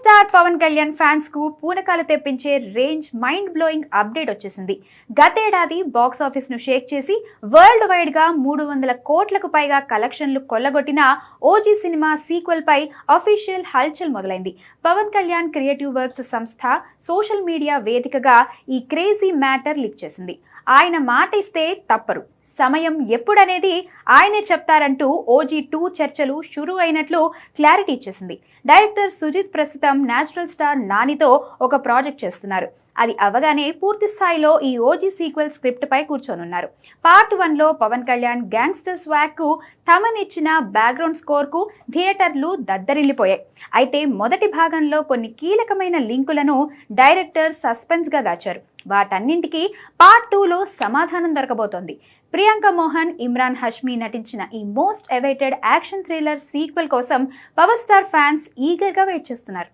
Star Pawan Kalyan fans కు పూనకాలు తెప్పించే range mind blowing update వచ్చేసింది. గతేడాది బాక్స్ ఆఫీస్ ను షేక్ చేసి వరల్డ్ వైడ్ గా 300 కోట్లకు పైగా కలెక్షన్లు కొల్లగొట్టిన ఓజీ సినిమా సీక్వెల్ పై అఫీషియల్ హల్చల్ మొదలైంది. పవన్ కళ్యాణ్ క్రియేటివ్ వర్క్స్ సంస్థ సోషల్ మీడియా వేదికగా ఈ క్రేజీ మ్యాటర్ లీక్ చేసింది. ఆయన మాట ఇస్తే తప్పరు, సమయం ఎప్పుడనేది ఆయనే చెప్తారంటూ OG2 చర్చలు షురూ అయినట్లు క్లారిటీ ఇచ్చేసింది. డైరెక్టర్ సుజిత్ ప్రస్తుతం నేచురల్ స్టార్ నానితో ఒక ప్రాజెక్ట్ చేస్తున్నారు. అది అవగానే పూర్తి స్థాయిలో ఈ ఓజీ సీక్వెల్ స్క్రిప్ట్ పై కూర్చోనున్నారు. పార్ట్ 1లో పవన్ కళ్యాణ్ గ్యాంగ్స్టర్ స్వాగ్ కు తమనిచ్చిన బ్యాక్గ్రౌండ్ స్కోర్ కు థియేటర్లు దద్దరిల్లిపోయాయి. అయితే మొదటి భాగంలో కొన్ని కీలకమైన లింకులను డైరెక్టర్ సస్పెన్స్ గా దాచారు. వాటన్నింటికి పార్ట్ 2లో సమాధానం దొరకబోతోంది. ప్రియాంక మోహన్, ఇమ్రాన్ హష్మీ నటించిన ఈ most awaited action thriller sequel కోసం పవర్ స్టార్ ఫ్యాన్స్ ఈగర్ గా వెయిట్ చేస్తున్నారు.